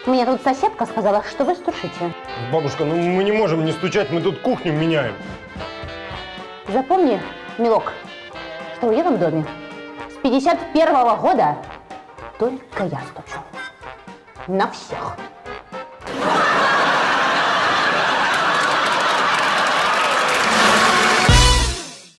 Мне тут соседка сказала, что вы стучите. Бабушка, ну мы не можем не стучать, мы тут кухню меняем. Запомни, милок, что в этом доме с 51-го года только я стучу. На всех.